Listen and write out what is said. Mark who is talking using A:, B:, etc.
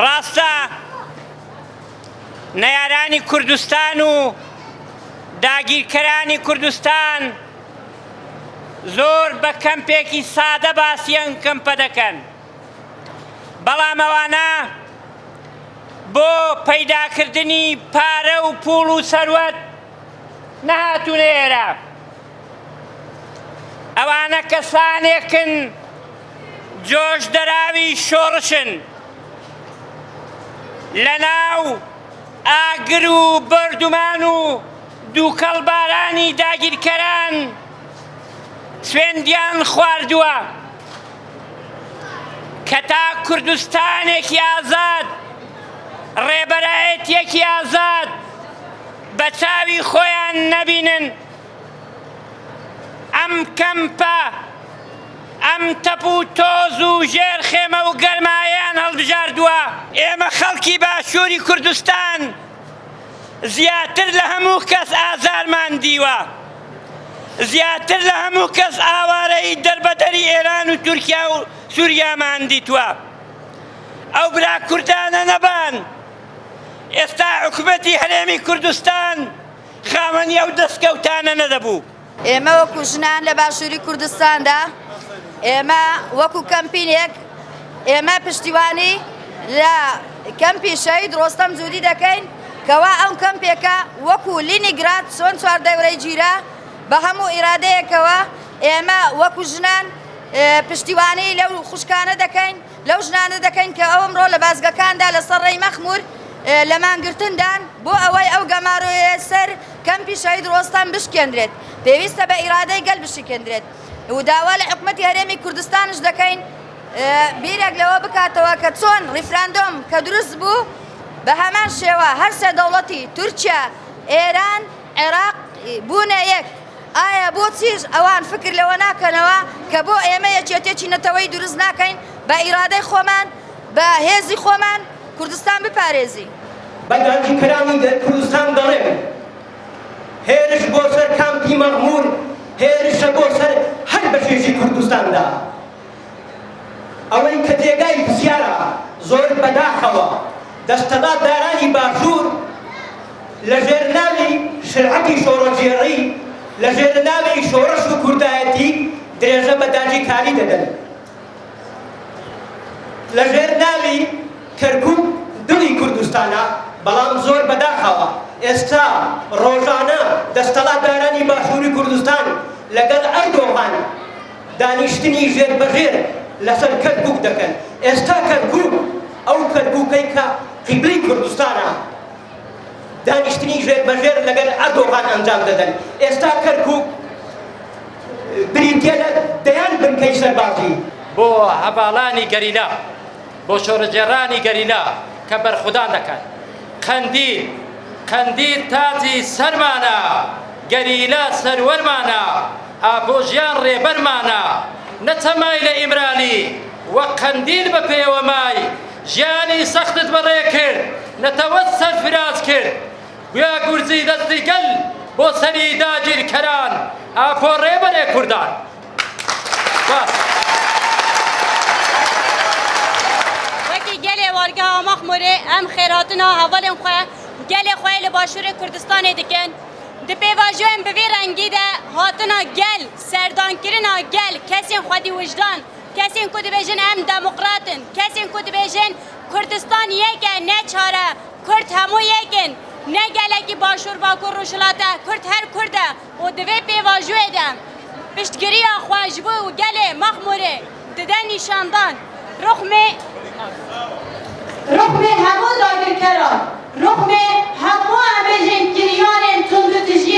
A: ڕاستە نەیارانی کوردستان و داگیرکەرانی کوردستان زۆر بە کەمپێکی سادە باسییان کەمپە دەکەن، بەڵام ئەوانە بۆ پەیداکردنی پارە و پوڵ و سەروەت نەهاتوونە ئێرە. ئەوانە کەسانێکن جۆش دەراوی شۆڕشن لەناو ئاگر و بەردومان و دووکەڵبارانی داگیرکەران سوێندیان خواردووە کە تا کوردستانێکی ئازاد، ڕێبەرایەتیەکی ئازاد بە چاوی خۆیان نەبینن، ئەم کەمپە، ئەم تەپ و تۆز و ژێر خێمە و گەرمایەیان هەڵبژاردووە. ئێمە خەڵکی باشووری کوردستان زیاتر لە هەموو کەس ئازارمان دیوە، زیاتر لە هەموو کەس ئاوارەی دەربەدەری ئێران و تورکیا و سووریامان دیتووە. ئەو برا کوردانە نەبان ئێستا حکومەتی هەرێمی کوردستان خاوەنی ئەو دەستکەوتانە نەدەبوو.
B: ئێمە وەکو ژنان لە باشووری کوردستاندا، ئێمە وەکو کەمپینێک، ئێمە پشتیوانی لە کەمپی شەهید ڕۆستەم جوودی دەکەین کەوا ئەو کەمپێکە وەکو لینیگراد چۆن چواردەورەی گیرە بە هەموو ئیرادەیەکەوە ئێمە وەکو ژنان پشتیوانی لەو خوشکانە دەکەین، لەو ژنانە دەکەین کە ئەوەمڕۆ لە بازگەکاندا لەسەر ڕێی مەخمور لە مانگرتندان بۆ ئەوەی ئەو گەماڕۆیە سەر کەمپی شەهید ڕۆستەم بشکێنرێت، پێویستە بە ئیرادەی گەل بشکێنرێت و داوا لە حکومەتی هەرێمی کوردستانش دەکەین بیرێک لەوە بکاتەوە کە چۆن ڕیفراندۆم کە دروست بوو بە هەمان شێوە هەر سێ دەوڵەتی تورکیا، ئێران، عێراق بوونە یەک. ئایا بۆچیش ئەوان فکر لەوە ناکەنەوە کە بۆ ئێمە یەکێتێکی نەتەوەی دروست ناکەین بە ئیرادەی خۆمان، بە هێزی خۆمان کوردستان بپارێزی؟
C: بەداگی کەرانی کوردستان دەڵێن هێرش بۆ سەر کامپی مەغمور، هێرشە بۆ سەر هەر بەشێکی کوردستاندا. ئەوەی کە جێگای پرسیارە زۆر بەداخەوە دەستەڵات دارانی باشوور لە ژێرناوی شرعەتی شۆڕەجێڕی، لە ژێرناوی شۆڕش و کوردایەتی درێژە بەداگی کاری دەدەن، لە ژێرناوی کەرکووک دڵی کوردستانە، بەڵام زۆر بەداخەوە ئێستا ڕۆژانە دەستەڵات دارانی باشووری کوردستان لەگەڵ ئەردۆغان دانیشتنی ژێر بەژێر لەسەر کەرکووک دەکەن. ئێستا کەرکووک ئەو کەرکووکەی کە قیبلەی کوردستانە دانیشتنی ژێر بەژێر لەگەڵ ئەردۆغان ئەنجام دەدەن. ئێستا کەرکووک بریتیە لە دەیان بنکەی سەربازی
D: بۆ هەڤاڵانی گەریلا، بۆ شۆڕەجێڕانی گەریلا کە بەرخودان دەکەن. قەندیل تاجی سەرمانە، گەریلا سەروەرمانە، ئاپۆژیان ڕێبەرمانە، نەتەمای لە ئیمرالی وەک قەندیل بە پێوەمای ژیانی سەختت بەڕێ کرد، نەتەوەت سەرفراز کرد، گویا گورجی دەستی گەل بۆ سەری داگیرکەران، ئاپۆ ڕێبەرێ کوردان.
E: gelê wargeha Maxmûrê em xêratina hevalên xwe gelê xwe li başûrê Kurdistanê dikin. Di pêvajoyên bi vê rengî de hatina gel, serdankirina gel, kesên xwedî wijdan, kesên ku dibêjin em demokratin, kesên ku dibêjin Kurdistan yek e ne çare, Kurd hemû yekin, ne gelekî başûr bakur rûşilate, Kurd her Kurd e û di vê pêvajoyê de piştgiriya xwe ji bo gelê Maxmûrê dide nîşandan.
F: رحمه همو داگرکران، رحمه همو همه جنگیریان تندو تجیه